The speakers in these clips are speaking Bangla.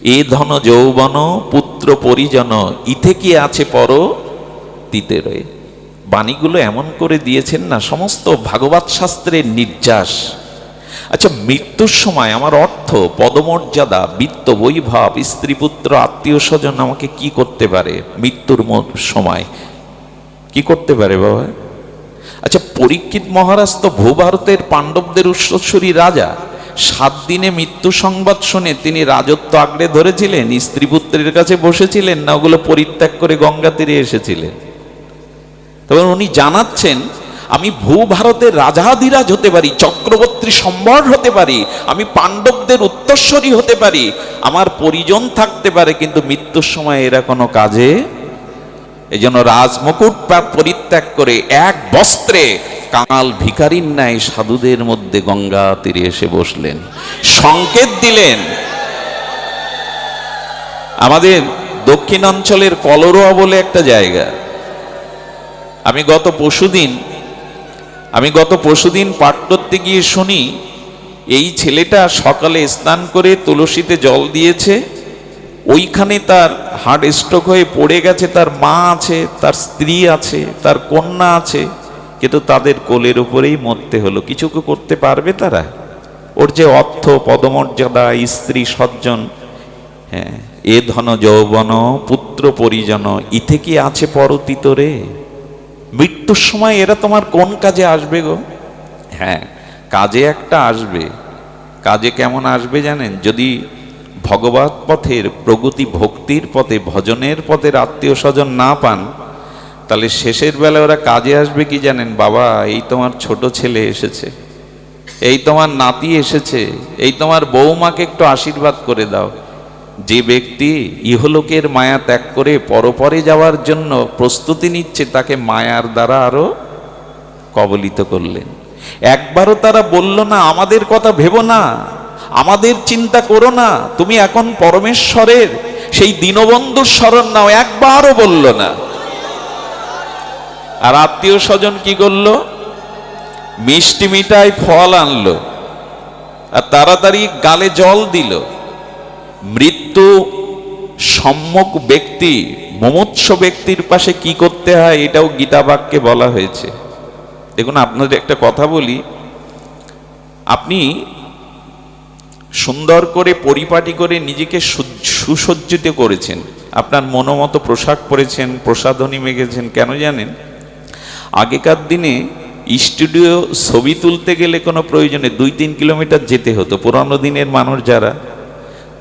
এ ধন যৌবন পুত্র পরিজন ইথে কি আছে পর তিতে রয়ে। বাণীগুলো এমন করে দিয়েছেন না, সমস্ত ভাগবত শাস্ত্রের নির্যাস। আচ্ছা, মৃত্যুর সময় আমার অর্থ, পদমর্যাদা, বিত্ত, বৈভব, স্ত্রী, পুত্র, আত্মীয় স্বজন আমাকে কি করতে পারে? মৃত্যুর সময় কি করতে পারে বাবা? আচ্ছা, পরীক্ষিত মহারাজ তো ভূভারতের পাণ্ডবদের উৎসর্গী রাজা। 7 দিনে মৃত্যু সংবাদ শুনে তিনি রাজত্ব আঁকড়ে ধরেছিলেন, স্ত্রী পুত্রের কাছে বসেছিলেন, না ওগুলো পরিত্যাগ করে গঙ্গা তীরে এসেছিলেন? তবে উনি জানাচ্ছেন, আমি ভূভারতের রাজাধিরাজ হতে পারি, চক্রবর্তী সম্রাট হতে পারি, আমি পাণ্ডবদের উত্তরসূরি হতে পারি, আমার পরিজন থাকতে পারে, কিন্তু মৃত্যুর সময় এরা কোনো কাজে। এই জন্য রাজমুকুট পরিত্যাগ করে এক বস্ত্রে কাঙাল ভিখারির ন্যায় সাধুদের মধ্যে গঙ্গা তীরে এসে বসলেন, সংকেত দিলেন। আমাদের দক্ষিণাঞ্চলের কলরোয়া বলে একটা জায়গা, আমি গত পরশুদিন পাঠ করতে গিয়ে শুনি, এই ছেলেটা সকালে স্নান করে তুলসীতে জল দিয়েছে, ওইখানে তার হার্ট স্ট্রোক হয়ে পড়ে গেছে। তার মা আছে, তার স্ত্রী আছে, তার কন্যা আছে, কিন্তু তাদের কোলের উপরেই মরতে হলো। কিছু করতে পারবে তারা? ওর যে অর্থ, পদমর্যাদা, স্ত্রী, সজ্জন, হ্যাঁ, এ ধন যৌবন পুত্র পরিজন ইথে কি আছে পরতীত রে। মৃত্যুর সময় এরা তোমার কোন কাজে আসবে গো? হ্যাঁ, কাজে একটা আসবে। কাজে কেমন আসবে জানেন? যদি ভগবত পথের প্রগতি, ভক্তির পথে, ভজনের পথের আত্মীয় স্বজন না পান, তাহলে শেষের বেলায় ওরা কাজে আসবে কি জানেন? বাবা, এই তোমার ছোট ছেলে এসেছে, এই তোমার নাতি এসেছে, এই তোমার বৌমাকে একটু আশীর্বাদ করে দাও। যে ব্যক্তি ইহলোকের মায়া ত্যাগ করে পরপরে যাওয়ার জন্য প্রস্তুতি নিচ্ছে, তাকে মায়ার দ্বারা আরো কবলিত করলেন। একবারও তারা বলল না, আমাদের কথা ভেবো না, আমাদের চিন্তা করো না, তুমি এখন পরমেশ্বরের সেই দীনবন্ধুর শরণ নাও, একবারও বলল না। আর আত্মীয় স্বজন কি করলো? মিষ্টি মিঠাই ফল আনলো আর তাড়াতাড়ি গালে জল দিল। মৃত্যু সম্মুখ ব্যক্তি, মুমুক্ষু ব্যক্তির পাশে কি করতে হয়, এটাও গীতা বাক্যে বলা হয়েছে। দেখুন, আপনাদের একটা কথা বলি, আপনি সুন্দর করে পরিপাটি করে নিজেকে সুসজ্জিত করেছেন, আপনার মনোমতো পোশাক পরেছেন, প্রসাধনী মেখেছেন, কেন জানেন? আগেকার দিনে স্টুডিও ছবি তুলতে গেলে কোনো প্রয়োজনে 2-3 কিলোমিটার যেতে হতো, পুরানো দিনের মানুষ যারা।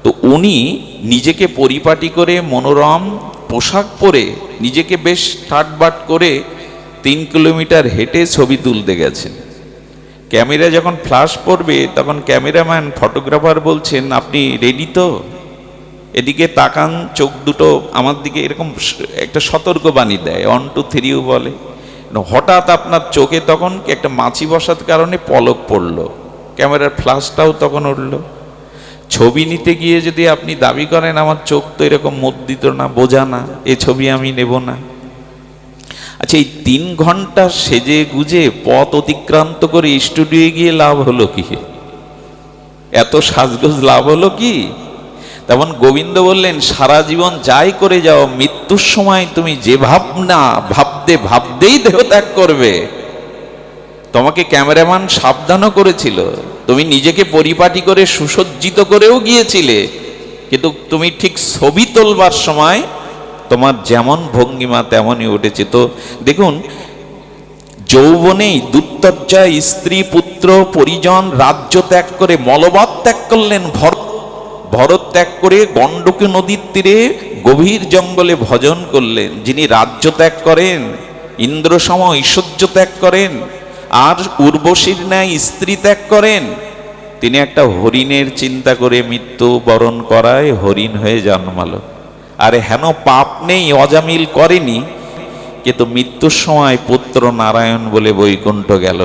তো উনি নিজেকে পরিপাটি করে মনোরম পোশাক পরে নিজেকে বেশ ঠাটবাট করে 3 কিলোমিটার হেঁটে ছবি তুলতে গেছেন। ক্যামেরা যখন ফ্ল্যাশ পড়বে, তখন ক্যামেরাম্যান, ফটোগ্রাফার বলছেন, আপনি রেডি তো? এদিকে তাকান, চোখ দুটো আমার দিকে, এরকম একটা সতর্কবাণী দেয়, 1 2 3 বলে। হঠাৎ আপনার চোখে তখন একটা মাছি বসার কারণে পলক পড়লো, ক্যামেরার ফ্ল্যাশটাও তখন উঠলো। ছবি নিতে গিয়ে যদি আপনি দাবি করেন, আমার চোখ তো এরকম মুদ্রিত না, বোঝা না, এ ছবি আমি নেব না। আচ্ছা, এই 3 ঘন্টা সেজে গুজে পথ অতিক্রান্ত করে স্টুডিওয়ে গিয়ে লাভ হলো কি? এত সাজগোজ লাভ হলো কি? তেমন গোবিন্দ বললেন, সারা জীবন যাই করে যাও, মৃত্যুর সময় তুমি যে ভাবনা ভাবতেই দেহ ত্যাগ করবে। তোমাকে ক্যামেরাম্যান সাবধানও করেছিল, তুমি নিজেকে পরিপাটি করে সুসজ্জিত করেও গিয়েছিলে, কিন্তু তুমি ঠিক ছবি তোলবার সময় তোমার যেমন ভঙ্গিমা তেমনই উঠেছে। তো দেখুন, যৌবনেই দুত্তজ্জা স্ত্রী, পুত্র, পরিজন, রাজ্য ত্যাগ করে মলবাদ ত্যাগ করলেন। ভরত ত্যাগ করে গণ্ডকী নদীর তীরে গভীর জঙ্গলে ভজন করলেন। যিনি রাজ্য ত্যাগ করেন, ইন্দ্রসম ঐশ্বর্য ত্যাগ করেন, আর উর্বশীর ন্যায় স্ত্রী ত্যাগ করেন, তিনি একটা হরিণের চিন্তা করে মৃত্যু বরণ করায় হরিণ হয়ে জন্মালো। আরে হেন পাপ নেই, অজামিল করেনি, কিন্তু মৃত্যুর সময় পুত্র নারায়ণ বলে বৈকুণ্ঠ গেল।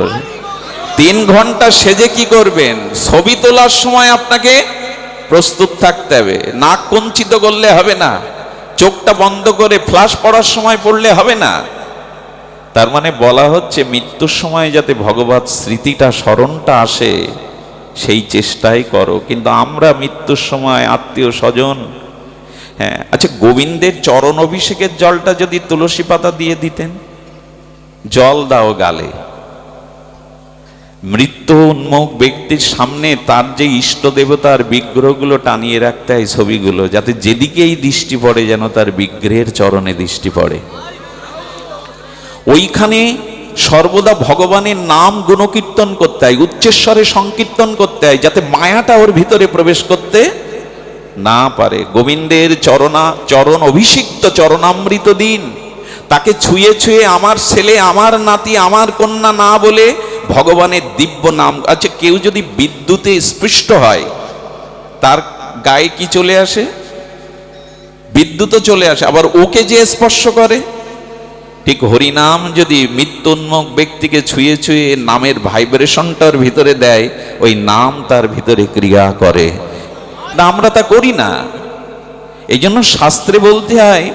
3 ঘন্টা সেজে কি করবেন? ছবি তোলার সময় আপনাকে প্রস্তুত থাকতে হবে। নাক কুঞ্চিত করলে হবে না, চোখটা বন্ধ করে ফ্ল্যাশ পড়ার সময় পড়লে হবে না। তার মানে বলা হচ্ছে, মৃত্যুর সময় যাতে ভগবত স্মৃতিটা, স্মরণটা আসে, সেই চেষ্টাই করো। কিন্তু আমরা মৃত্যুর সময় আত্মীয় স্বজন, হ্যাঁ আচ্ছা, গোবিন্দের চরণ অভিষেকের জলটা যদি তুলসী পাতা দিয়ে দিতেন, জল দাও গালে, মৃত্যু উন্মুখ ব্যক্তির সামনে তার যে ইষ্ট দেবতার বিগ্রহগুলো টানিয়ে রাখতে হয়, ছবিগুলো, যাতে যেদিকেই দৃষ্টি পড়ে যেন তার বিগ্রহের চরণে দৃষ্টি পড়ে। ওইখানে সর্বদা ভগবানের নাম গুণকীর্তন করতে হয়, উচ্চস্বরে সংকীর্তন করতে হয়, যাতে মায়াটা ওর ভিতরে প্রবেশ করতে না পারে। গোবিন্দের চরণ অভিষিক্ত চরণামৃত দিন, তাকে ছুঁয়ে ছুঁয়ে আমার ছেলে, আমার নাতি, আমার কন্যা না বলে ভগবানের দিব্য নাম। আচ্ছা, কেউ যদি বিদ্যুতে স্পৃষ্ট হয়, তার গায়ে কি চলে আসে? বিদ্যুৎও চলে আসে। আবার ওকে যে স্পর্শ করে, ঠিক হরিনাম যদি মৃত্যুন্মুখ ব্যক্তিকে ছুঁয়ে ছুঁয়ে নামের ভাইব্রেশনটার ভিতরে দেয়, ওই নাম তার ভিতরে ক্রিয়া করে না, আমরা তা করি না। এই জন্য শাস্ত্রে বলতে হয়,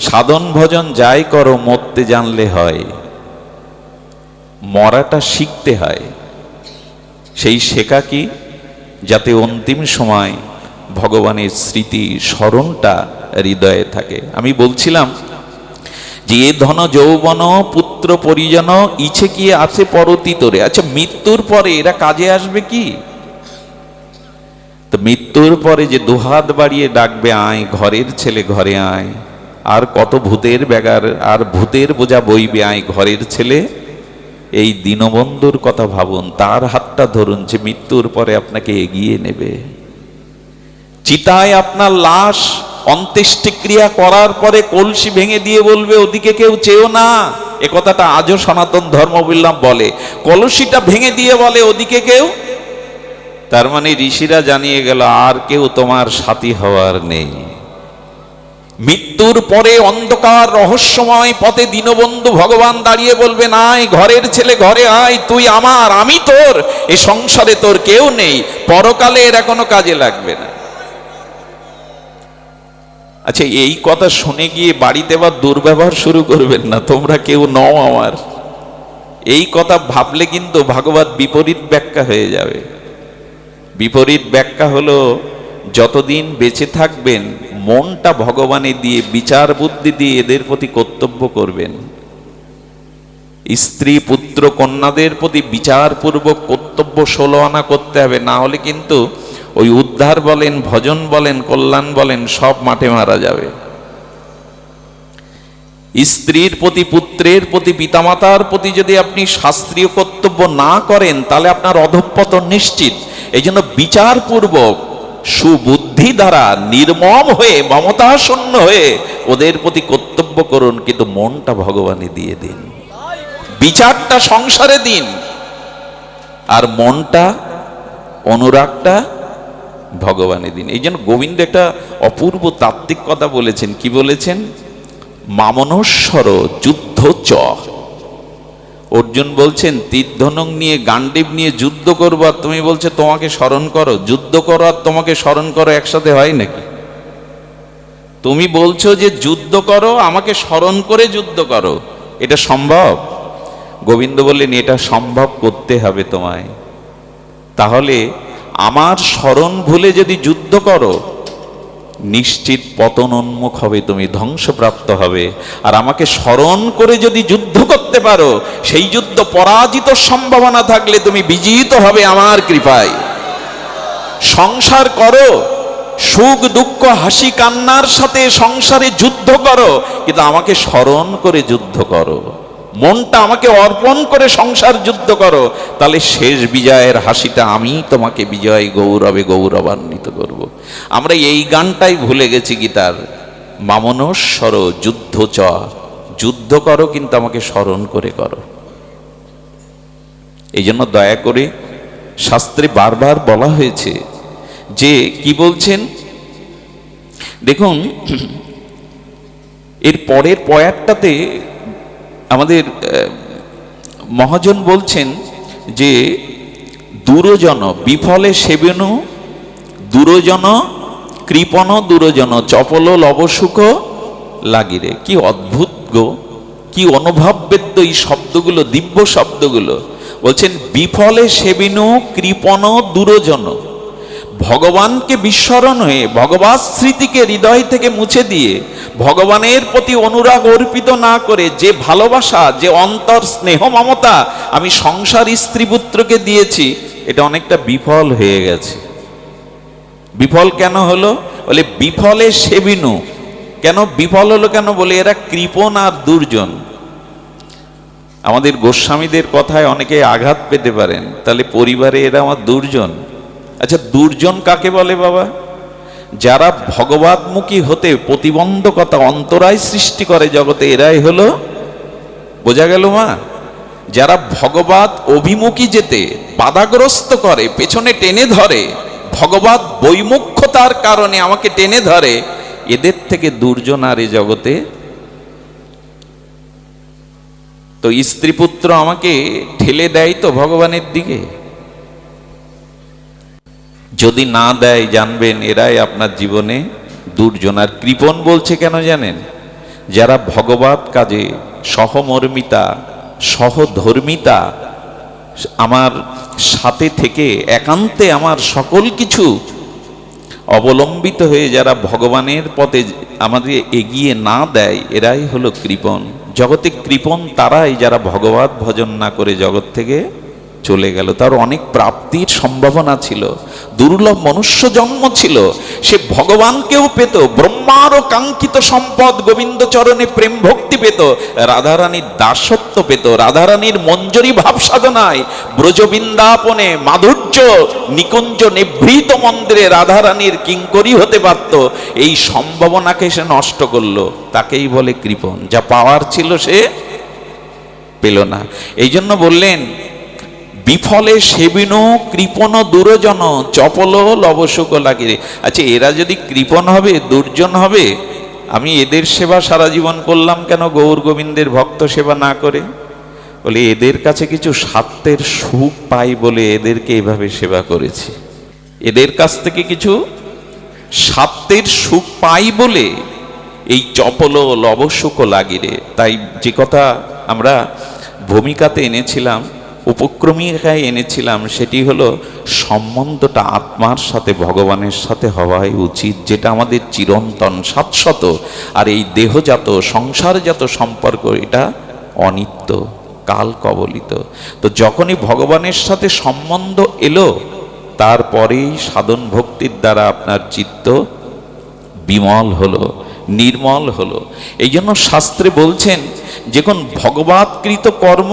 সাধন ভজন যাই করো মরতে জানলে হয়, মরাটা শিখতে হয়। সেই শেখা কি? যাতে অন্তিম সময় ভগবানের স্মৃতি স্মরণটা হৃদয়ে থাকে। আমি বলছিলাম যে এ ধন যৌবন পুত্র পরিজন ইচ্ছে কি আছে পরতীতরে। আচ্ছা, মৃত্যুর পরে এরা কাজে আসবে কি? তো মৃত্যুর পরে যে দুহাত বাড়িয়ে ডাকবে, আয় ঘরের ছেলে ঘরে আয়, আর কত ভূতের ব্যাগার আর ভূতের বোঝা বইবে, আয় ঘরের ছেলে। এই দীনবন্ধুর কথা ভাবুন, তার হাতটা ধরুন, যে মৃত্যুর পরে আপনাকে এগিয়ে নেবে। চিতায় আপনার লাশ অন্ত্যেষ্টিক্রিয়া করার পরে কলসি ভেঙে দিয়ে বলবে, ওদিকে কেউ চেয়েও না। এ কথাটা আজও সনাতন ধর্মবিল্লাম বলে, কলসিটা ভেঙে দিয়ে বলে, ওদিকে কেউ। তার মানে ঋষিরা জানিয়ে গেল, আর কেউ তোমার সাথী হওয়ার নেই। মৃত্যুর পরে অন্ধকার রহস্যময় পথে দীনবন্ধু ভগবান দাঁড়িয়ে বলবেন, আয় ঘরের ছেলে ঘরে আয়, তুই আমার, আমি তোর, এ সংসারে তোর কেউ নেই, পরকালে এরা কোনো কাজে লাগবে না। আচ্ছা, এই কথা শুনে গিয়ে বাড়িতে আবার দুর্ব্যবহার শুরু করবেন না, তোমরা কেউ নও আমার। এই কথা ভাবলে কিন্তু ভাগবত বিপরীত ব্যাখ্যা হয়ে যাবে। বিপরীত ব্যাখ্যা হলো, যতদিন বেঁচে থাকবেন মনটা ভগবানে দিয়ে, বিচার বুদ্ধি দিয়ে এদের প্রতি কর্তব্য করবেন। স্ত্রী পুত্র কন্যাদের প্রতি বিচারপূর্বক কর্তব্য 16 আনা করতে হবে, না হলে কিন্তু ওই উদ্ধার বলেন, ভজন বলেন, কল্যাণ বলেন, সব মাঠে মারা যাবে। স্ত্রীর প্রতি, পুত্রের প্রতি, পিতামাতার প্রতি যদি আপনি শাস্ত্রীয় কর্তব্য না করেন, তাহলে আপনার অধঃপতন নিশ্চিত। এই জন্য বিচারপূর্বক সুবুদ্ধি দ্বারা নির্মম হয়ে, মমতাশূন্য হয়ে ওদের প্রতি কর্তব্য করুন, কিন্তু মনটা ভগবানে দিয়ে দিন, বিচারটা সংসারে দিন, আর মনটা, অনুরাগটা ভগবানে দিন। এই জন্য গোবিন্দ একটা অপূর্ব তাত্ত্বিক কথা বলেছেন। কি বলেছেন? মামনস্বর যুদ্ধ চ। অর্জুন বলছেন, তীর্ধনুক নিয়ে, গান্ডীব নিয়ে যুদ্ধ করবো, আর তুমি বলছো তোমাকে স্মরণ করো। যুদ্ধ করো আর তোমাকে স্মরণ করো একসাথে হয় নাকি? তুমি বলছো যে যুদ্ধ করো, আমাকে স্মরণ করে যুদ্ধ করো, এটা সম্ভব? গোবিন্দ বললেন, এটা সম্ভব করতে হবে তোমায়। তাহলে আমার স্মরণ ভুলে যদি যুদ্ধ করো, নিশ্চিত পতন উন্মুখ হবে, তুমি ধ্বংসপ্রাপ্ত হবে। আর আমাকে স্মরণ করে যদি যুদ্ধ করতে পারো, সেই যুদ্ধ পরাজিত সম্ভাবনা থাকলে তুমি বিজিত হবে আমার কৃপায়। সংসার করো, সুখ দুঃখ হাসি কান্নার সাথে সংসারে যুদ্ধ করো, কিন্তু আমাকে স্মরণ করে যুদ্ধ করো, মনটা আমাকে অর্পণ করে সংসার যুদ্ধ করো, তাহলে শেষ বিজয়ের হাসিটা আমি তোমাকে বিজয় গৌরবে গৌরবান্বিত করব। আমরা এই গানটাই ভুলে গেছি গীতার, মামনস্বর যুদ্ধ চ। যুদ্ধ করো, কিন্তু আমাকে স্মরণ করে করো। এই জন্য দয়া করে শাস্ত্রে বারবার বলা হয়েছে যে, কি বলছেন দেখুন, এর পরের পয়ারটাতে আমাদের মহাজন বলছেন যে, দূরজন বিফলে সেবেনু, দূরজন কৃপণ, দূরজন চপল লবসুখ লাগিরে। কি অদ্ভুত গো, কি অনুভববেদ্য এই শব্দগুলো, দিব্য শব্দগুলো। বলছেন বিফলে সেবিনু কৃপণ দুরজন। ভগবানকে বিস্মরণ হয়ে, ভগবৎ স্মৃতিকে হৃদয় থেকে মুছে দিয়ে, ভগবানের প্রতি অনুরাগ অর্পিত না করে যে ভালোবাসা, যে অন্তর স্নেহ মমতা আমি সংসার স্ত্রী পুত্রকে দিয়েছি, এটা অনেকটা বিফল হয়ে গেছে। বিফল কেন হলো? বলে বিফলে সেবিনু। কেন বিফল হলো? কেন বলে এরা কৃপণ আর দুর্জন। আমাদের গোস্বামীদের কথায় অনেকে আঘাত পেতে পারেন, তাহলে পরিবারে এরা আমার দুর্জন। আচ্ছা, দুর্জন কাকে বলে বাবা? যারা ভগবতমুখী হতে প্রতিবন্ধকতা, অন্তরায় সৃষ্টি করে জগতে, এরাই হলো, বোঝা গেল মা? যারা ভগবত অভিমুখী যেতে বাধাগ্রস্ত করে, পেছনে টেনে ধরে, ভগবত বৈমুখ্যতার কারণে আমাকে টেনে ধরে, এদের থেকে দুর্জন আর এ জগতে। তো স্ত্রী পুত্র আমাকে ঠেলে দেয় তো ভগবানের দিকে? যদি না দেয়, জানবেন এরাই আপনার জীবনে দুর্জন। আর কৃপণ বলছে কেন জানেন? যারা ভগবত কাজে সহমর্মিতা, সহধর্মিতা, আমার সাথে থেকে একান্তে আমার সকল কিছু অবলম্বিত হয়ে যারা ভগবানের পথে আমাদের এগিয়ে না দেয়, এরাই হলো কৃপণ। জগতে কৃপণ তারাই যারা ভগবত ভজন না করে জগৎ থেকে চলে গেল। তার অনেক প্রাপ্তির সম্ভাবনা ছিল, দুর্লভ মনুষ্য জন্ম ছিল, সে ভগবানকেও পেত, ব্রহ্মারও কাঙ্ক্ষিত সম্পদ গোবিন্দ চরণে প্রেম ভক্তি পেত, রাধারানীর দাসত্ব পেত, রাধারানীর মঞ্জরি ভাব সাধনায় ব্রজবৃন্দাপনে মাধুর্য নিকুঞ্জ নিভৃত মন্দিরে রাধারানীর কিঙ্করী হতে পারত। এই সম্ভাবনাকে সে নষ্ট করলো, তাকেই বলে কৃপণ। যা পাওয়ার ছিল সে পেল না। এই জন্য বললেন বিফলে সেবিনু কৃপণ দুরজন চপল লবসুক লাগিরে। আচ্ছা, এরা যদি কৃপণ হবে, দুর্জন হবে, আমি এদের সেবা সারা জীবন করলাম কেন গৌর গোবিন্দের ভক্ত সেবা না করে? বলে এদের কাছে কিছু স্বার্থের সুখ পাই বলে এদেরকে এভাবে সেবা করেছি। এদের কাছ থেকে কিছু স্বার্থের সুখ পাই বলে এই চপল লবসুক লাগিরে। তাই যে কথা আমরা ভূমিকাতে এনেছিলাম, উপক্রমিকায় এনেছিলাম, সেটি হলো সম্বন্ধটা আত্মার সাথে, ভগবানের সাথে হওয়াই উচিত, যেটা আমাদের চিরন্তন শাশ্বত। আর এই দেহজাত সংসারজাত সম্পর্ক এটা অনিত্য, কাল কবলিত। তো যখনই ভগবানের সাথে সম্বন্ধ এলো, তারপরেই সাধন ভক্তির দ্বারা আপনার চিত্ত বিমল হলো, নির্মল হলো। এই জন্য শাস্ত্রে বলছেন, যখন ভগবৎকৃত কর্ম,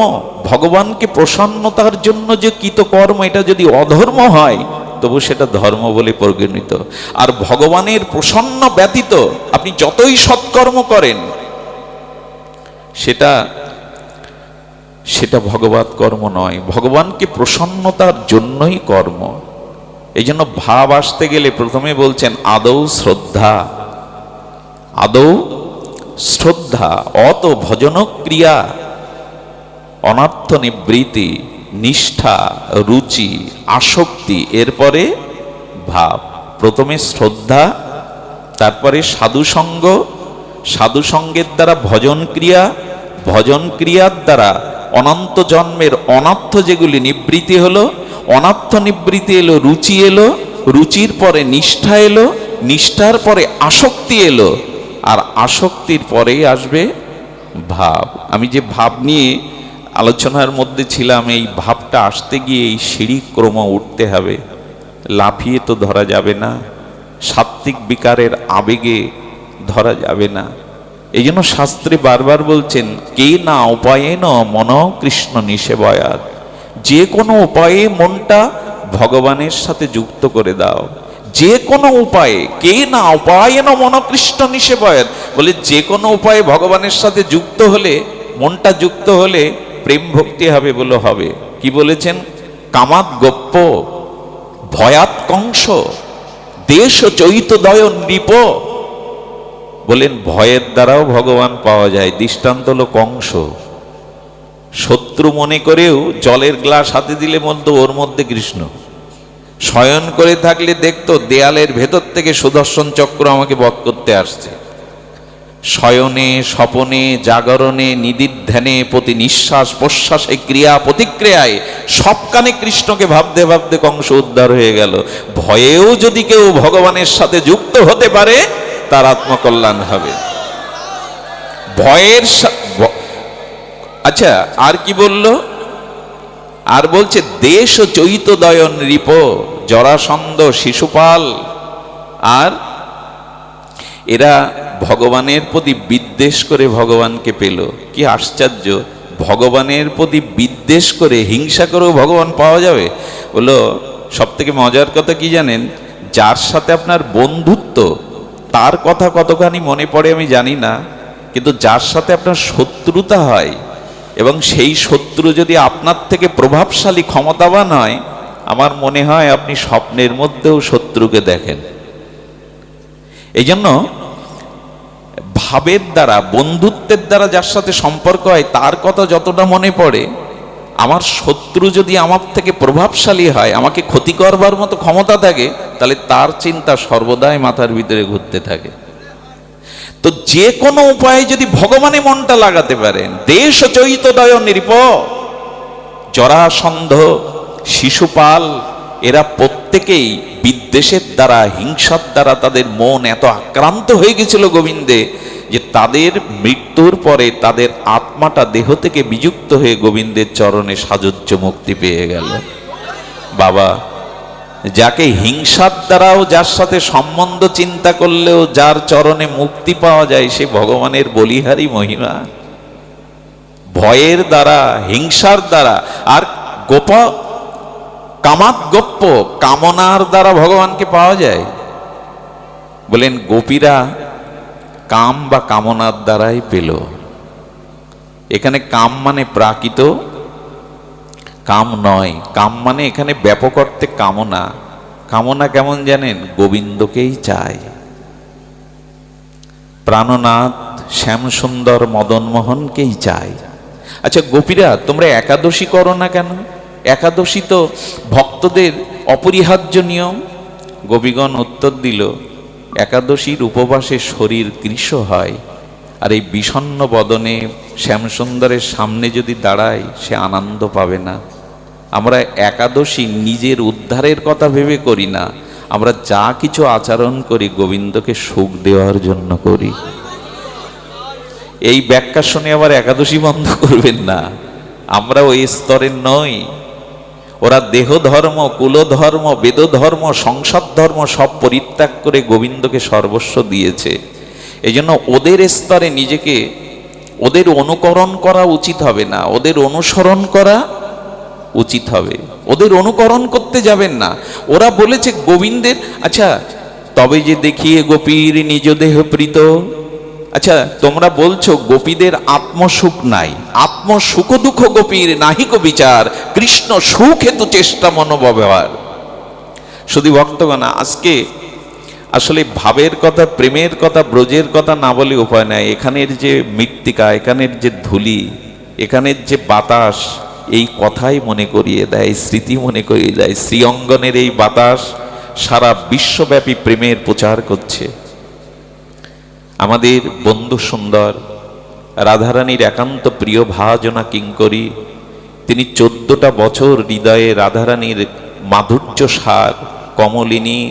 ভগবানকে প্রসন্নতার জন্য যে কৃত কর্ম, এটা যদি অধর্ম হয় তবু সেটা ধর্ম বলে পরিগণিত। আর ভগবানের প্রসন্ন ব্যতীত আপনি যতই সৎকর্ম করেন, সেটা ভগবৎ কর্ম নয়, ভগবানকে প্রসন্নতার জন্যই কর্ম। এই জন্য ভাব আসতে গেলে প্রথমে বলছেন আদৌ শ্রদ্ধা, আদৌ শ্রদ্ধা, অত ভজন ক্রিয়া, অনর্থ নিবৃত্তি, নিষ্ঠা, রুচি, আসক্তি, এরপরে ভাব। প্রথমে শ্রদ্ধা, তারপরে সাধুসঙ্গ, সাধুসঙ্গের দ্বারা ভজন ক্রিয়া, ভজন ক্রিয়ার দ্বারা অনন্ত জন্মের অনর্থ যেগুলি নিবৃত্তি হলো, অনর্থ নিবৃত্তি এলো, রুচি এলো, রুচির পরে নিষ্ঠা এলো, নিষ্ঠার পরে আসক্তি এলো, আর আসক্তির পরেই আসবে ভাব। আমি যে ভাব নিয়ে আলোচনার মধ্যে ছিলাম, এই ভাবটা আসতে গিয়ে এই সিঁড়ি ক্রম উঠতে হবে, লাফিয়ে তো ধরা যাবে না, সাত্ত্বিক বিকারের আবেগে ধরা যাবে না। এই জন্য শাস্ত্রে বারবার বলছেন, কে না উপায়েন মন কৃষ্ণ নিষেবয়াৎ, যে কোনো উপায়ে মনটা ভগবানের সাথে যুক্ত করে দাও, যে কোনো উপায়ে। কে না উপায়েন মন কৃষ্ণ নিষেবয়াৎ, বলে যে কোনো উপায়ে ভগবানের সাথে যুক্ত হলে, মনটা যুক্ত হলে প্রেম ভক্তি হবে বলে হবে। কি বলেছেন? কামাত গোপ্য ভয়াত কংস দেশ চৈতদয় নৃপ। বলেন ভয়ের দ্বারাও ভগবান পাওয়া যায়। দৃষ্টান্ত হলো কংস। শত্রু মনে করেও জলের গ্লাস হাতে দিলে বলতো ওর মধ্যে কৃষ্ণ। শয়ন করে থাকলে দেখতো দেয়ালের ভেতর থেকে সুদর্শন চক্র আমাকে বধ করতে আসছে। শয়নে স্বপনে জাগরণে নিদিধ্যানে প্রতি নিঃশ্বাস প্রশ্বাসে ক্রিয়া প্রতিক্রিয়ায় সবখানে কৃষ্ণকে ভাবতে ভাবতে কংস উদ্ধার হয়ে গেল। ভয়েও যদি কেউ ভগবানের সাথে যুক্ত হতে পারে তার আত্মকল্যাণ হবে। ভয়ের আচ্ছা আর কি বলল? আর বলছে দেশ চৈতদয়ন নৃপ, জরাসন্ধ, শিশুপাল, আর এরা ভগবানের প্রতি বিদ্বেষ করে ভগবানকে পেল। কি আশ্চর্য! ভগবানের প্রতি বিদ্বেষ করে হিংসা করেও ভগবান পাওয়া যাবে? বললো সব থেকে মজার কথা কি জানেন? যার সাথে আপনার বন্ধুত্ব তার কথা কতখানি মনে পড়ে আমি জানি না, কিন্তু যার সাথে আপনার শত্রুতা হয় এবং সেই শত্রু যদি আপনার থেকে প্রভাবশালী ক্ষমতাবান হয়, আমার মনে হয় আপনি স্বপ্নের মধ্যেও শত্রুকে দেখেন। এই জন্য ভাবের দ্বারা, বন্ধুত্বের দ্বারা যার সাথে সম্পর্ক হয় তার কথা যতটা মনে পড়ে, আমার শত্রু যদি আমার থেকে প্রভাবশালী হয়, আমাকে ক্ষতি করবার মতো ক্ষমতা থাকে, তাহলে তার চিন্তা সর্বদাই মাথার ভিতরে ঘুরতে থাকে। তো যে কোনো উপায়ে যদি ভগবানে মনটা লাগাতে পারেন, দেশ চৈতদয় নৃপ, জরাসন্ধ, শিশুপাল, এরা প্রত্যেকেই বিদ্বেষের দ্বারা, হিংসার দ্বারা তাদের মন এত আক্রান্ত হয়ে গেছিল গোবিন্দে যে তাদের মৃত্যুর পরে তাদের আত্মাটা দেহ থেকে বিযুক্ত হয়ে গোবিন্দের চরণে সাযুজ্য মুক্তি পেয়ে গেল। বাবা, যাকে হিংসার দ্বারাও, যার সাথে সম্বন্ধ চিন্তা করলেও যার চরণে মুক্তি পাওয়া যায়, সে ভগবানের বলিহারি মহিমা। ভয়ের দ্বারা, হিংসার দ্বারা, আর কামাগপ্প, কামনার দ্বারা ভগবানকে পাওয়া যায়। বলেন গোপীরা কাম বা কামনার দ্বারাই পেল। এখানে কাম মানে প্রাকৃত কাম নয়, কাম মানে এখানে ব্যাপক অর্থে কামনা। কামনা কেমন জানেন? গোবিন্দকেই চায়। প্রাণনাথ শ্যামসুন্দর মদনমোহনকেই চায়। আচ্ছা গোপীরা, তোমরা একাদশী করো না কেন? একাদশী তো ভক্তদের অপরিহার্য নিয়ম। গোপীগণ উত্তর দিল, একাদশীর উপবাসে শরীর কৃশ হয়, আর এই বিষণ্ণ বদনে শ্যামসুন্দরের সামনে যদি দাঁড়ায়, সে আনন্দ পাবে না। আমরা একাদশী নিজের উদ্ধারের কথা ভেবে করি না, আমরা যা কিছু আচরণ করি গোবিন্দকে সুখ দেওয়ার জন্য করি। এই ব্যাখ্যা শুনে আবার একাদশী বন্ধ করবেন না, আমরা ওই স্তরের নই। ওরা দেহ ধর্ম, কুল ধর্ম, বেদ ধর্ম, সংসার ধর্ম সব পরিত্যাগ করে গোবিন্দকে সর্বস্ব দিয়েছে। এই জন্য ওদের স্তরে নিজেকে, ওদের অনুকরণ করা উচিত হবে না, ওদের অনুসরণ করা উচিত হবে। ওদের অনুকরণ করতে যাবেন না। ওরা বলেছে গোবিন্দের, আচ্ছা তবে যে দেখিয়ে গোপীর নিজ দেহ প্রীত। আচ্ছা তোমরা বলছো গোপীদের আত্মসুখ নাই, আত্মসুখ দুঃখ গোপীর নাহিক বিচার, কৃষ্ণ সুখ হেতু চেষ্টা মনোব্যবহার। শুধু ভক্তগণ, আজকে আসলে ভাবের কথা, প্রেমের কথা, ব্রজের কথা না বলে উপায় নাই। এখানের যে মৃত্তিকা, এখানের যে ধুলি, এখানের যে বাতাস, এই কথাই মনে করিয়ে দেয়, স্মৃতি মনে করিয়ে দেয়। শ্রীঅঙ্গনের এই বাতাস সারা বিশ্বব্যাপী প্রেমের প্রচার করছে। আমাদের বন্ধু সুন্দর রাধারানীর একান্ত প্রিয় ভাজনা কিঙ্করী, তিনি 14টা বছর হৃদয়ে রাধারানীর মাধুর্য সার, কমলিনী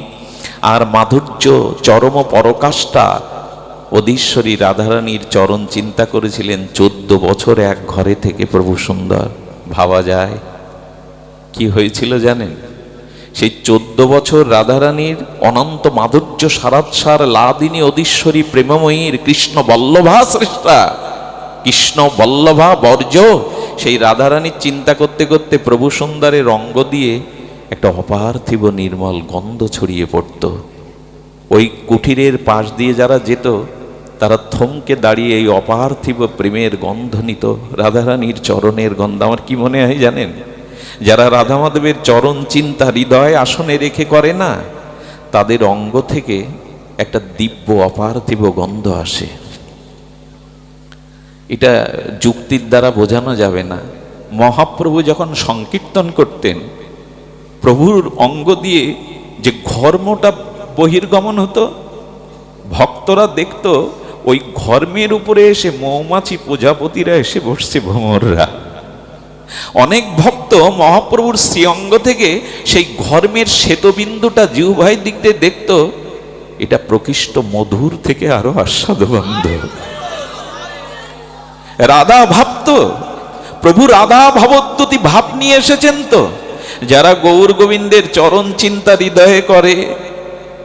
আর মাধুর্য চরম পরকাষ্ঠা অধীশ্বরী রাধারানীর চরণ চিন্তা করেছিলেন। 14 বছর এক ঘরে থেকে প্রভু সুন্দর। ভাবা যায় কি হয়েছিল জানেন? সেই 14 বছর রাধারানীর অনন্ত মাধুর্য সারাৎসার লাদিনী অধীশ্বরী প্রেমময়ীর কৃষ্ণ বল্লভা শ্রেষ্ঠা, কৃষ্ণ বল্লভা বর্জ, সেই রাধারানীর চিন্তা করতে করতে প্রভু সুন্দরের অঙ্গ দিয়ে একটা অপার্থিব নির্মল গন্ধ ছড়িয়ে পড়ত। ওই কুঠিরের পাশ দিয়ে যারা যেত তারা থমকে দাঁড়িয়ে এই অপার্থিব প্রেমের গন্ধ নিত, রাধারানীর চরণের গন্ধ। আমার কি মনে হয় জানেন? যারা রাধা মাধবের চরণ চিন্তা হৃদয় আসনে রেখে করে না, তাদের অঙ্গ থেকে একটা দিব্য অপার্থিব গন্ধ আসে। এটা যুক্তির দ্বারা বোঝানো যাবে না। মহাপ্রভু যখন সংকীর্তন করতেন, প্রভুর অঙ্গ দিয়ে যে ঘর্মটা বহির্গমন হতো, ভক্তরা দেখত ওই ঘর্মের উপরে এসে মৌমাছি প্রজাপতিরা এসে বসছে, ভ্রমররা। অনেক ভক্ত মহাপ্রভুর শ্রীঅঙ্গ থেকে সেই ঘর্মের শ্বেতবিন্দুটা জিহ্বার দিক দিয়ে দেখত, এটা প্রকৃষ্ট মধুর থেকে আরো আস্বাদগন্ধ। রাধা ভাবত, প্রভু রাধা ভাবদ্যুতি ভাব নিয়ে এসেছেন। তো যারা গৌর গোবিন্দের চরণ চিন্তা হৃদয়ে করে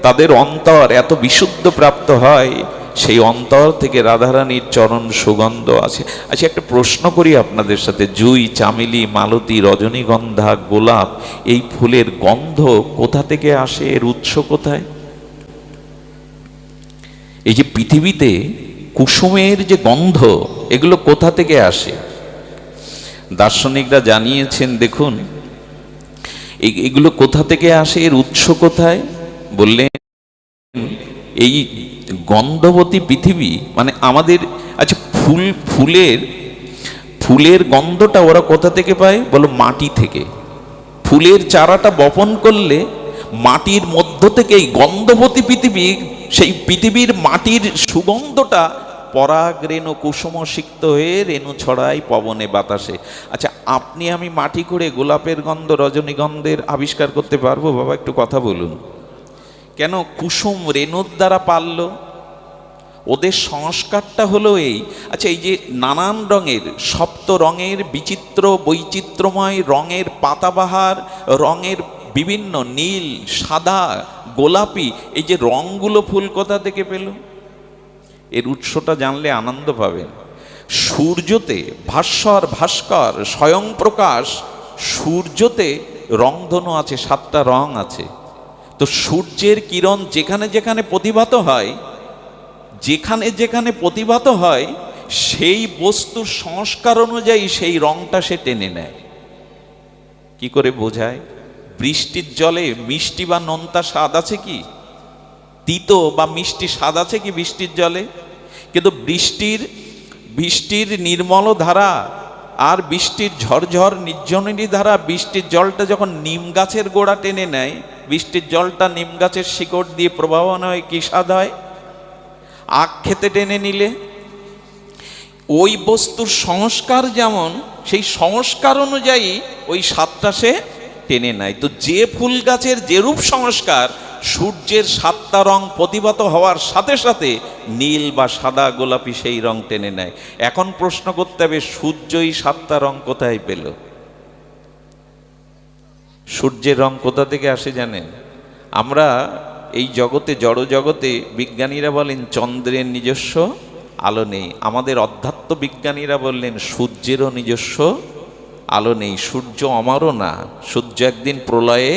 তাদের অন্তর এত বিশুদ্ধ প্রাপ্ত হয়, সেই অন্তর থেকে রাধারানীর চরণ সুগন্ধ আছে। আচ্ছা, একটা প্রশ্ন করি আপনাদের সাথে, জুই, চামেলি, মালতী, রজনীগন্ধা, গোলাপ, এই ফুলের গন্ধ কোথা থেকে আসে? এর উৎস কোথায়? এই যে পৃথিবীতে কুসুমের যে গন্ধ, এগুলো কোথা থেকে আসে? দার্শনিকরা জানিয়েছেন, দেখুন এগুলো কোথা থেকে আসে, এর উৎস কোথায়? বললেন এই গন্ধবতী পৃথিবী মানে আমাদের। আচ্ছা, ফুলের গন্ধটা ওরা কোথা থেকে পায় বলো? মাটি থেকে। ফুলের চারাটা বপন করলে মাটির মধ্য থেকে এই গন্ধবতী পৃথিবী, সেই পৃথিবীর মাটির সুগন্ধটা পরাগ রেণু কুসুম সিক্ত হয়ে রেণু ছড়ায় পবনে বাতাসে। আচ্ছা, আপনি আমি মাটি করে গোলাপের গন্ধ, রজনীগন্ধের আবিষ্কার করতে পারবো? বাবা একটু কথা বলুন। কেন? কুসুম রেণুর দ্বারা পারল। ওদের সংস্কারটা হলো এই। আচ্ছা, এই যে নানান রঙের, সপ্ত রঙের বিচিত্র বৈচিত্র্যময় রঙের পাতাবাহার, রঙের বিভিন্ন নীল, সাদা, গোলাপি, এই যে রঙগুলো ফুল কোথা থেকে পেল? এর উৎসটা জানলে আনন্দ পাবেন। সূর্যতে ভাস্কর স্বয়ং প্রকাশ, সূর্যতে রংধনু আছে, 7টা রং আছে। তো সূর্যের কিরণ যেখানে যেখানে প্রতিভাত হয় সেই বস্তুর সংস্কার অনুযায়ী সেই রংটা সে টেনে নেয়। কি করে বোঝায়? বৃষ্টির জলে মিষ্টি বা নোনতা স্বাদ আছে কি? তিতো বা মিষ্টি স্বাদ আছে কি বৃষ্টির জলে? কিন্তু বৃষ্টির নির্মল ধারা আর বৃষ্টির ঝরঝর নির্জনেরই ধারা, বৃষ্টির জলটা যখন নিম গাছের গোড়া টেনে নেয়, বৃষ্টির জলটা নিম গাছের শিকড় দিয়ে প্রবাহমান হয়, কি স্বাদ হয়? আখ খেতে টেনে নিলে। ওই বস্তুর সংস্কার যেমন, সেই সংস্কার অনুযায়ী ওই স্বাদটা সে টেনে নেয়। তো যে ফুল গাছের যেরূপ সংস্কার, সূর্যের 7টা রং প্রতিভাত হওয়ার সাথে সাথে নীল বা সাদা গোলাপি সেই রং টেনে নেয়। এখন প্রশ্ন করতে হবে, সূর্যই 7টা রং কোথায় পেল? সূর্যের রং কোথা থেকে আসে জানেন? আমরা এই জগতে, জড় জগতে, বিজ্ঞানীরা বলেন চন্দ্রের নিজস্ব আলো নেই। আমাদের অধ্যাত্ম বিজ্ঞানীরা বললেন সূর্যেরও নিজস্ব আলো নেই। সূর্য অমরও না, সূর্য একদিন প্রলয়ে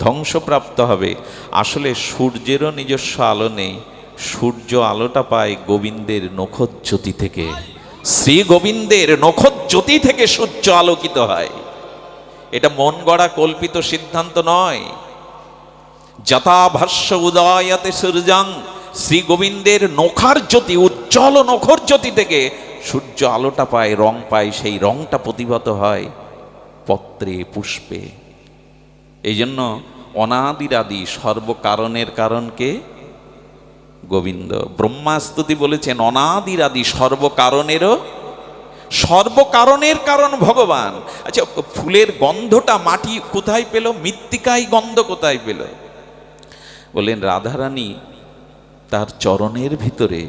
ধ্বংসপ্রাপ্ত হবে। আসলে সূর্যেরও নিজস্ব আলো নেই, সূর্য আলোটা পায় গোবিন্দের নখজ্যোতি থেকে। শ্রী গোবিন্দের নখজ্যোতি থেকে সূর্য আলোকিত হয়। এটা মন গড়া কল্পিত সিদ্ধান্ত নয়। যথা ভাষ্য উদয়াতে সূর্যাং, শ্রী গোবিন্দের নখার জ্যোতি, উজ্জ্বল নখর জ্যোতি থেকে সূর্য আলোটা পায়, রং পায়, সেই রংটা প্রতিভাত হয় পত্রে পুষ্পে। এই জন্য অনাদিরাদি সর্বকারণের কারণকে গোবিন্দ। ব্রহ্মাস্তুতি বলেছেন অনাদিরাদি সর্বকারণের কারণ ভগবান। আচ্ছা, ফুলের গন্ধটা মাটি কোথায় পেল? মৃত্তিকায় গন্ধ কোথায় পেল? বলেন রাধারানী তার চরণের ভিতরে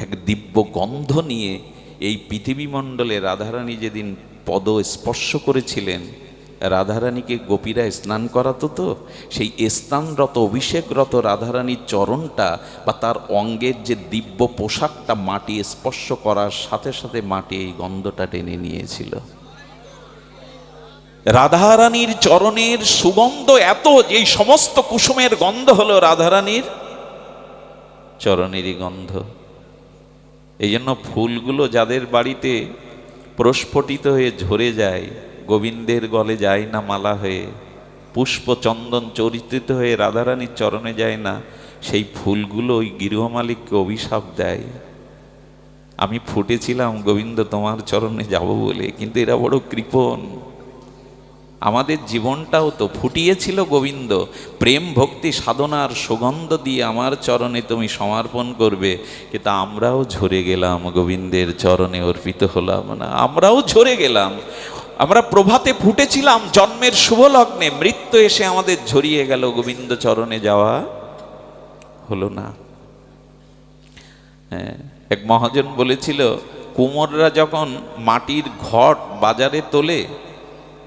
এক দিব্য গন্ধ নিয়ে এই পৃথিবীমণ্ডলে রাধারানী যেদিন পদ স্পর্শ করেছিলেন, রাধারানীকে গোপীরা স্নান করাতো। তো সেই স্নানরত অভিষেকরত রাধারানীর চরণটা বা তার অঙ্গের যে দিব্য পোশাকটা মাটি স্পর্শ করার সাথে সাথে মাটি এই গন্ধটা টেনে নিয়েছিল। রাধারানীর চরণের সুগন্ধ এত, যে সমস্ত কুসুমের গন্ধ হলো রাধারানীর চরণেরই গন্ধ। এই জন্য ফুলগুলো যাদের বাড়িতে প্রস্ফুটিত হয়ে ঝরে যায়, গোবিন্দের গলে যায় না মালা হয়ে, পুষ্প চন্দন চরিত্রিত হয়ে রাধারানীর চরণে যায় না, সেই ফুলগুলো ওই গৃহমালিককে অভিশাপ দেয়। আমি ফুটেছিলাম গোবিন্দ তোমার চরণে যাব বলে, কিন্তু এরা বড় কৃপণ, আমাদের জীবনটাও তো ফুটিয়েছিল গোবিন্দ। প্রেম ভক্তি সাধনার সুগন্ধ দিয়ে আমার চরণে তুমি সমর্পণ করবে, কিন্তু আমরাও ঝরে গেলাম, গোবিন্দের চরণে অর্পিত হলাম না, আমরাও ঝরে গেলাম। আমরা প্রভাতে ফুটেছিলাম জন্মের শুভ লগ্নে, মৃত্যু এসে আমাদের ঝরিয়ে গেল, গোবিন্দ চরণে যাওয়া হলো না। হ্যাঁ, এক মহাজন বলেছিল, কুমোররা যখন মাটির ঘট বাজারে তোলে,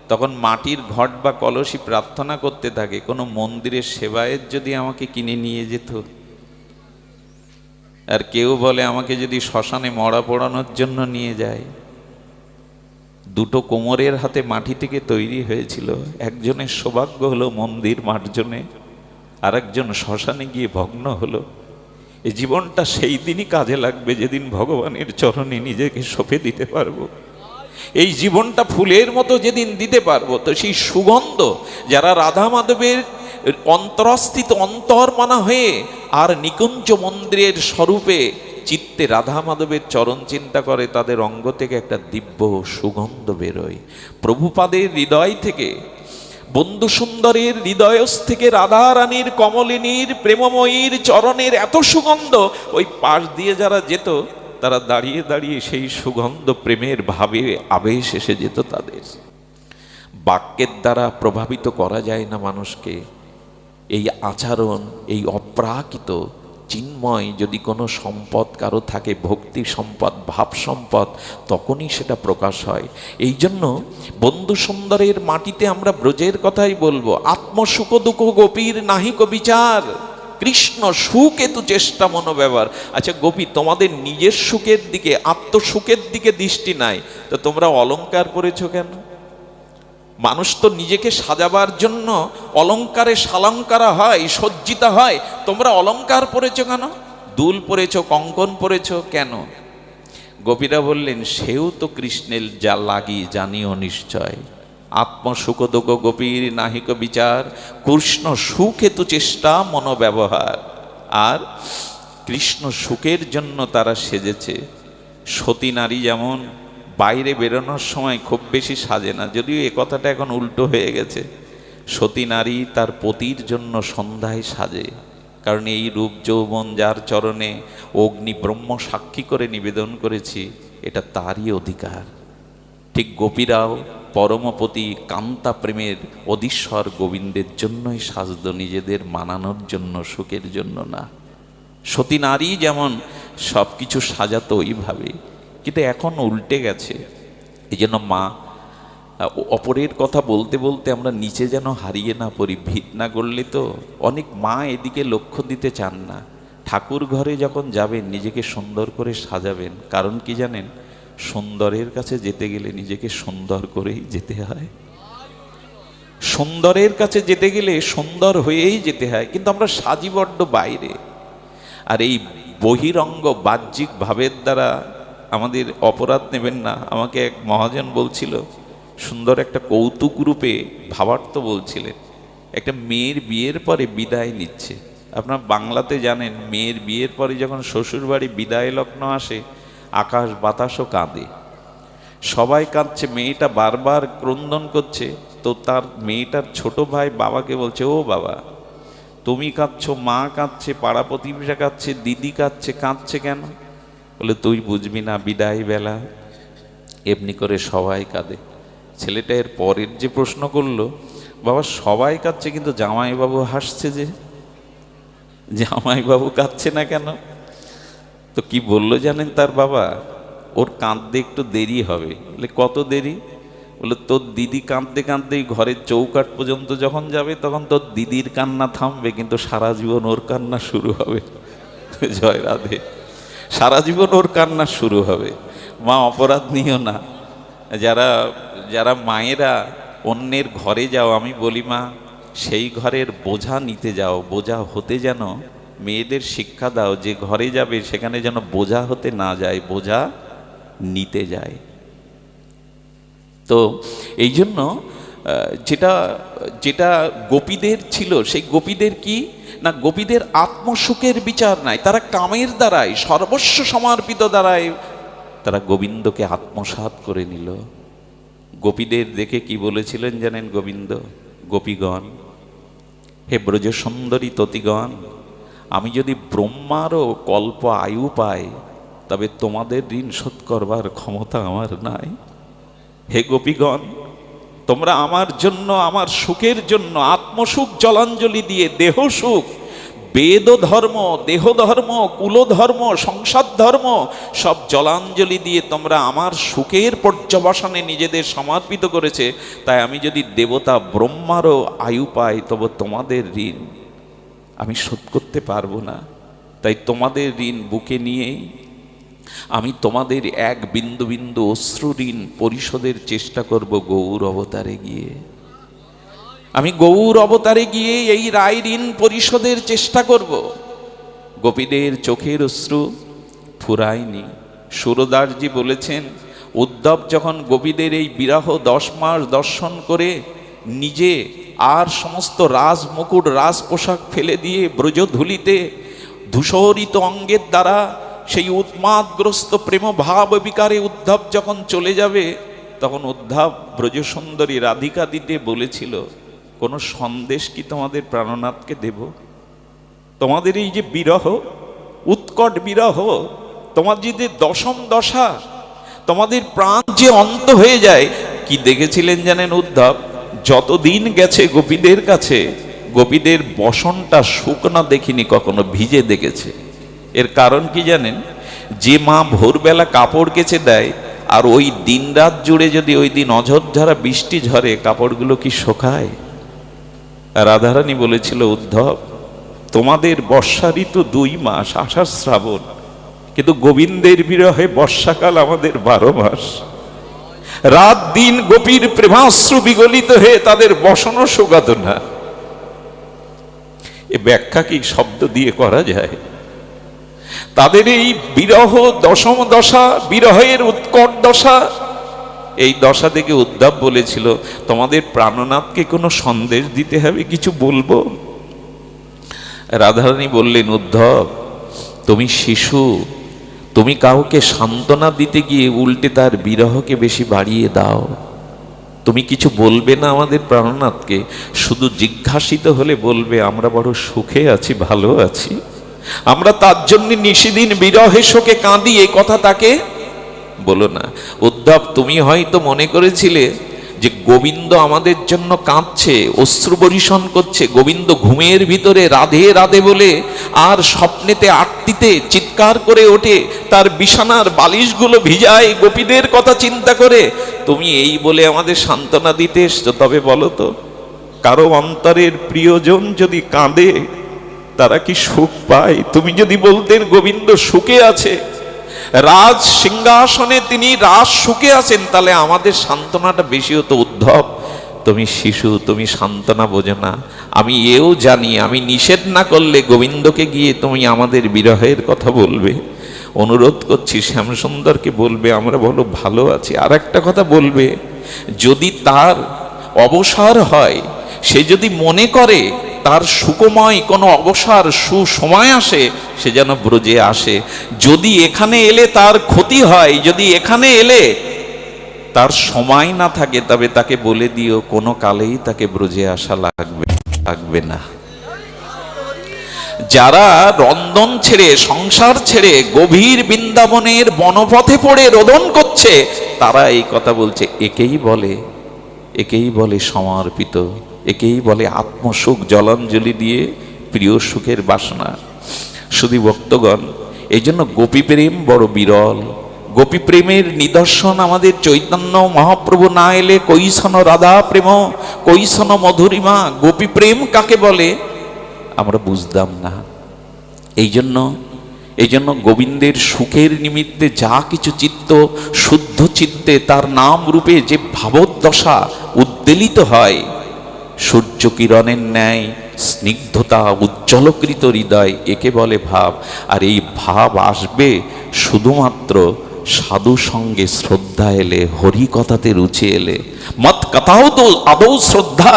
তখন মাটির ঘট বা কলসি প্রার্থনা করতে থাকে, কোনো মন্দিরের সেবায়েত যদি আমাকে কিনে নিয়ে যেত। আর কেউ বলে আমাকে যদি শ্মশানে মরা পোড়ানোর জন্য নিয়ে যায়। দুটো কোমরের হাতে মাটি থেকে তৈরি হয়েছিল, একজনের সৌভাগ্য হলো মন্দির মার্জনে, আর একজন শ্মশানে গিয়ে ভগ্ন হলো। এই জীবনটা সেই দিনই কাজে লাগবে যেদিন ভগবানের চরণে নিজেকে সঁপে দিতে পারবো। এই জীবনটা ফুলের মতো যেদিন দিতে পারবো, তো সেই সুগন্ধ যারা রাধা মাধবের অন্তরস্থিত অন্তর্মনা হয়ে আর নিকুঞ্জ মন্দিরের স্বরূপে চিত্তে রাধা মাধবের চরণ চিন্তা করে, তাদের অঙ্গ থেকে একটা দিব্য সুগন্ধ বেরোয়। প্রভুপাদের হৃদয় থেকে, বন্ধু সুন্দরের হৃদয়স থেকে রাধা রানীর কমলিনীর প্রেমময়ীর চরণের এত সুগন্ধ, ওই পাশ দিয়ে যারা যেত তারা দাঁড়িয়ে দাঁড়িয়ে সেই সুগন্ধ প্রেমের ভাবে আবেশ এসে যেত তাদের। বাক্যের দ্বারা প্রভাবিত করা যায় না মানুষকে। এই আচরণ, এই অপ্রাকৃত চিন্ময় যদি কোনো সম্পদ কারো থাকে, ভক্তি সম্পদ, ভাব সম্পদ, তখনই সেটা প্রকাশ হয়। এই জন্য বন্ধু সুন্দরের মাটিতে আমরা ব্রজের কথাই বলবো। আত্মসুখ দুঃখ গোপীর নাহিক বিচার, কৃষ্ণ সুখে তু চেষ্টা মনোব্যবহার। আচ্ছা গোপী, তোমাদের নিজের সুখের দিকে, আত্মসুখের দিকে দৃষ্টি নাই, তো তোমরা অলংকার পরেছো কেন? মানুষ তো নিজেকে সাজাবার জন্য অলংকারে সালঙ্কারা হয়, সজ্জিতা হয়। তোমরা অলংকার পরেছো কেন? দুল পরেছো, কঙ্কন পরেছো কেন? গোপীরা বললেন, সেও তো কৃষ্ণের যা লাগি জানিও নিশ্চয়। আত্মসুখ দুঃখ গোপীর নাহিক বিচার, কৃষ্ণ সুখে তু চেষ্টা মনোব্যবহার। আর কৃষ্ণ সুখের জন্য তারা সেজেছে। সতী নারী যেমন বাইরে বেরোনোর সময় খুব বেশি সাজে না, যদিও এ কথাটা এখন উল্টো হয়ে গেছে। সতী নারী তার পতির জন্য সন্ধ্যায় সাজে, কারণ এই রূপ যৌবন যার চরণে অগ্নি ব্রহ্ম সাক্ষী করে নিবেদন করেছি, এটা তারই অধিকার। ঠিক গোপীরাও পরমপতি কান্তা প্রেমের অধীশ্বর গোবিন্দের জন্যই সাজত, নিজেদের মানানোর জন্য, সুখের জন্য না। সতী নারী যেমন সব কিছু সাজাতো ওইভাবে, কিন্তু এখন উল্টে গেছে। এই জন্য মা, অপরের কথা বলতে বলতে আমরা নিচে যেন হারিয়ে না পড়ি। ভিত না করলে তো অনেক মা এদিকে লক্ষ্য দিতে চান না। ঠাকুর ঘরে যখন যাবেন নিজেকে সুন্দর করে সাজাবেন, কারণ কি জানেন? সুন্দরের কাছে যেতে গেলে নিজেকে সুন্দর করেই যেতে হয়। সুন্দরের কাছে যেতে গেলে সুন্দর হয়েই যেতে হয়, কিন্তু আমরা সাজি বড্ড বাইরে। আর এই বহিরঙ্গ বাহ্যিক ভাবের দ্বারা আমাদের অপরাধ নেবেন না। আমাকে এক মহাজন বলছিল, সুন্দর একটা কৌতুক রূপে ভাবার্থ বলছিলেন, একটা মেয়ের বিয়ের পরে বিদায় নিচ্ছে। আপনার বাংলাতে জানেন, মেয়ের বিয়ের পরে যখন শ্বশুরবাড়ি বিদায় লগ্ন আসে, আকাশ বাতাসও কাঁদে, সবাই কাঁদছে, মেয়েটা বারবার ক্রন্দন করছে। তো তার মেয়েটার ছোট ভাই বাবাকে বলছে, ও বাবা তুমি কাঁদছো, মা কাঁদছে, পাড়া প্রতিবেশী কাঁদছে, দিদি কাঁদছে, কাঁদছে কেন? বলে, তুই বুঝবি না, বিদায় বেলা এমনি করে সবাই কাঁদে। ছেলেটা এর পরের যে প্রশ্ন করলো, বাবা সবাই কাঁদছে কিন্তু জামাইবাবু হাসছে যে, জামাইবাবু কাঁদছে না কেন? তো কি বললো জানেন তার বাবা? ওর কাঁদতে একটু দেরি হবে। বলে, কত দেরি? বলে, তোর দিদি কাঁদতে কাঁদতে ঘরের চৌকাঠ পর্যন্ত যখন যাবে, তখন তোর দিদির কান্না থামবে, কিন্তু সারা জীবন ওর কান্না শুরু হবে। জয় রাধে। সারা জীবন ওর কান্না শুরু হবে। মা অপরাধ নিও না। যারা যারা মায়েরা অন্যের ঘরে যাও, আমি বলি মা, সেই ঘরের বোঝা নিতে যাও, বোঝা হতে যেন মেয়েদের শিক্ষা দাও। যে ঘরে যাবে সেখানে যেন বোঝা হতে না যায়, বোঝা নিতে যায়। তো এই জন্য যেটা যেটা গোপীদের ছিল, সেই গোপীদের কি না, গোপীদের আত্মসুখের বিচার নাই। তারা কামের দ্বারাই, সর্বস্ব সমর্পিত দ্বারাই তারা গোবিন্দকে আত্মসাৎ করে নিল। গোপীদের দেখে কি বলেছিলেন জানেন গোবিন্দ? গোপীগণ, হে ব্রজ সুন্দরী ততিগণ, আমি যদি ব্রহ্মারও কল্প আয়ু পাই তবে তোমাদের ঋণ শোধ করবার ক্ষমতা আমার নাই। হে গোপীগণ, তোমরা আমার জন্য, আমার সুখের জন্য আত্মসুখ জলাঞ্জলি দিয়ে দেহ সুখ, বেদ ধর্ম, দেহ ধর্ম, কুল ধর্ম, সংসার ধর্ম সব জলাঞ্জলি দিয়ে তোমরা আমার সুখের পর্যবসানে নিজেদের সমর্পিত করেছে। তাই আমি যদি দেবতা ব্রহ্মারও আয়ু পাই তবে তোমাদের ঋণ আমি শোধ করতে পারবো না। তাই তোমাদের ঋণ বুকে নিয়েই আমি তোমাদের এক বিন্দু বিন্দু অশ্রু ঋণ পরিশোধের চেষ্টা করব গৌর অবতারে গিয়ে। আমি গৌর অবতারে গিয়ে এই রায় ঋণ পরিশোধের চেষ্টা করব। গোপীদের চোখের অশ্রু ফুরায়নি। সুরদাসজি বলেছেন, উদ্ধব যখন গোপীদের এই বিরহ 10 মাস দর্শন করে নিজে আর সমস্ত রাজ মুকুট রাজ পোশাক ফেলে দিয়ে ব্রজধূলিতে ধূসরিত অঙ্গের দ্বারা সেই উন্মাদগ্রস্ত প্রেম ভাব বিকারে উদ্ধব যখন চলে যাবে, তখন উদ্ধব ব্রজসুন্দরী রাধিকা দিতে বলেছিল, কোনো সন্দেশ কি তোমাদের প্রাণনাথকে দেব? তোমাদের এই যে বিরহ, উৎকট বিরহ, তোমার যে দশম দশা, তোমাদের প্রাণ যে অন্ত হয়ে যায়। কি দেখেছিলেন জানেন উদ্ধব? যতদিন গেছে গোপীদের কাছে, গোপীদের বসনটা শুকনা দেখিনি, কখনো ভিজে দেখেছে। এর কারণ কি জানেন? যে মা ভোরবেলা কাপড় কেচে দেয়, আর ওই দিন রাত জুড়ে যদি ওই দিন অঝরঝরা বৃষ্টি ঝরে, কাপড়গুলো কি শোকায়? রাধারানী বলেছিল, উদ্ধব তোমাদের বর্ষা ঋতু 2 মাস, আষাঢ় শ্রাবণ, কিন্তু গোবিন্দের বিরহে বর্ষাকাল আমাদের 12 মাস। রাত দিন গোপীর প্রেমাশ্রু বিগলিত হয়ে তাদের বসনও শোকাত না। এ ব্যাখ্যা কি শব্দ দিয়ে করা যায়? তাদের এই বিরহ দশম দশা, বিরহের উৎকট দশা, এই দশা থেকে উদ্ধব বলেছিল, তোমাদের প্রাণনাথকে কোনো সন্দেশ দিতে হবে, কিছু বলবো? রাধারানী বললেন, উদ্ধব তুমি শিশু, তুমি কাউকে সান্ত্বনা দিতে গিয়ে উল্টে তার বিরহকে বেশি বাড়িয়ে দাও। তুমি কিছু বলবে না আমাদের প্রাণনাথকে, শুধু জিজ্ঞাসিত হলে বলবে আমরা বড় সুখে আছি, ভালো আছি, আমরা তার জন্য নিশিদিন বিরহে শোকে কাঁদি, এই কথা তাকে বলো না। উদ্ধব তুমি হয়তো মনে করেছিলে যে গোবিন্দ আমাদের জন্য কাঁদছে, অশ্রু বর্ষণ করছে, গোবিন্দ ঘুমের ভিতরে রাধে রাধে বলে আর স্বপ্নেতে আরতিতে চিৎকার করে ওঠে, তার বিছানার বালিশগুলো ভিজায় গোপীদের কথা চিন্তা করে। তুমি এই বলে আমাদের সান্ত্বনা দিতে এসছো। তবে বলো তো, কারো অন্তরের প্রিয়জন যদি কাঁদে, তারা কি সুখ পায়? তুমি যদি বলতেন গোবিন্দ সুখে আছে, রাজ সিংহাসনে তিনি রাজ সুখে আছেন, তাহলে আমাদের সান্ত্বনাটা বেশি হতো। উদ্ধব তুমি শিশু, তুমি সান্ত্বনা বোঝো না। আমি এও জানি, আমি নিষেধ না করলে গোবিন্দকে গিয়ে তুমি আমাদের বিরহের কথা বলবে। অনুরোধ করছি শ্যামসুন্দরকে বলবে আমরা বলো ভালো আছি। আর একটা কথা বলবে, যদি তার অবসর হয়, সে যদি মনে করে তার সুখময় কোনো অবসর সুসময় আসে, সে যেন ব্রজে আসে। যদি এখানে এলে তার ক্ষতি হয়, যদি এখানে এলে তার সময় না থাকে, তবে তাকে বলে দিও কোনো কালেই তাকে ব্রজে আসা লাগবে না। যারা রন্ধন ছেড়ে, সংসার ছেড়ে গভীর বৃন্দাবনের বনপথে পড়ে রোদন করছে, তারা এই কথা বলছে। একেই বলে সমর্পিত, একেই বলে আত্মসুখ জলাঞ্জলি দিয়ে প্রিয় সুখের বাসনা। শুধু ভক্তগণ, এই জন্য গোপী প্রেম বড় বিরল। গোপী প্রেমের নিদর্শন আমাদের চৈতন্য মহাপ্রভু না এলে কৈশন রাধা প্রেম, কৈশন মধুরিমা, গোপী প্রেম কাকে বলে আমরা বুঝতাম না। এই জন্য গোবিন্দের সুখের নিমিত্তে যা কিছু চিত্ত শুদ্ধ চিত্তে তার নাম রূপে যে ভাবোদ্দশা উদ্বেলিত হয়, সূর্য কিরণের ন্যায় স্নিগ্ধতা উজ্জ্বলকৃত হৃদয়, একে বলে ভাব। আর এই ভাব আসবে শুধুমাত্র সাধু সঙ্গে শ্রদ্ধা এলে, হরি কথাতে রুচি এলে। মত কথাও তো আদৌ শ্রদ্ধা।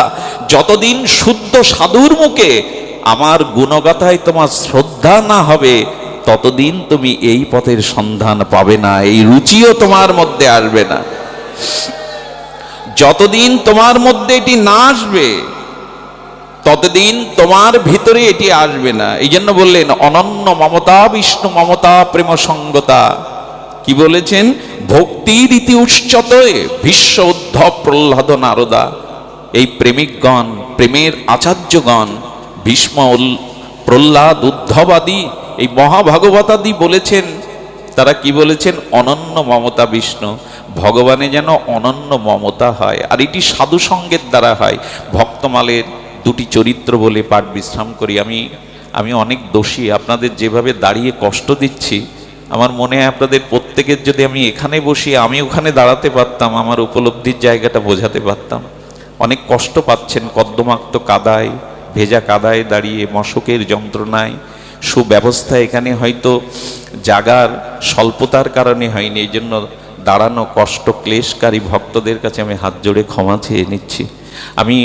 যতদিন শুদ্ধ সাধুর মুখে আমার গুণগাথায় তোমার শ্রদ্ধা না হবে, ততদিন তুমি এই পথের সন্ধান পাবে না, এই রুচিও তোমার মধ্যে আসবে না। যতদিন তোমার মধ্যে এটি না আসবে ততদিন তোমার ভিতরে এটি আসবে না। এই জন্য বললেন অনন্য মমতা বিষ্ণু মমতা প্রেম সঙ্গতা। কি বলেছেন? ভক্তির ইতি উচ্চতে ভীষ্ম উদ্ধব প্রহ্লাদ নারদা। এই প্রেমিকগণ, প্রেমের আচার্যগণ ভীষ্ম প্রহ্লাদ উদ্ধব আদি এই মহাভাগবতাদি বলেছেন। তারা কি বলেছেন? অনন্য মমতা বিষ্ণু, ভগবানে যেন অনন্য মমতা হয়। আর এটি সাধু সঙ্গের দ্বারা হয়। ভক্তমালের দুটি চরিত্র বলে পাঠ বিশ্রাম করি। আমি অনেক দোষী, আপনাদের যেভাবে দাঁড়িয়ে কষ্ট দিচ্ছি, আমার মনে হয় আপনাদের প্রত্যেকের যদি আমি এখানে বসি, আমি ওখানে দাঁড়াতে পারতাম, আমার উপলব্ধির জায়গাটা বোঝাতে পারতাম। অনেক কষ্ট পাচ্ছেন, কদ্দমাক্ত কাদায়, ভেজা কাদায় দাঁড়িয়ে, মশকের যন্ত্রণায়। সুব্যবস্থা এখানে হয়তো জাগার স্বল্পতার কারণে হয়নি, এই জন্য দাঁড়ানো কষ্ট ক্লেশকারী ভক্তদের কাছে আমি হাত জোড়ে ক্ষমা চেয়ে নিচ্ছি। আমি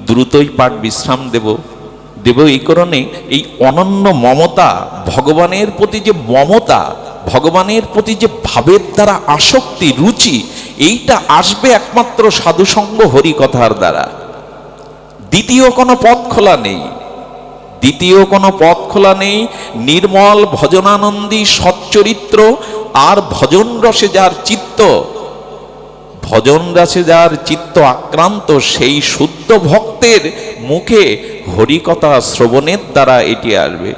দ্রুতই পাঠ বিশ্রাম দেব এই কারণে, এই অনন্য মমতা, ভগবানের প্রতি যে মমতা, ভগবানের প্রতি যে ভাবের দ্বারা আসক্তি, রুচি, এইটা আসবে একমাত্র সাধুসঙ্গ হরিকথার দ্বারা। দ্বিতীয় কোনো পথ খোলা নেই, দ্বিতীয় কোনো পথ খোলা নেই। নির্মল ভজনানন্দী সচ্চরিত্র আর ভজন রসে যার চিত্ত, ভজন রসে যার চিত্ত আক্রান্ত, সেই শুদ্ধ ভক্তের মুখে হরিকথা শ্রবণের দ্বারা এটি আসবে।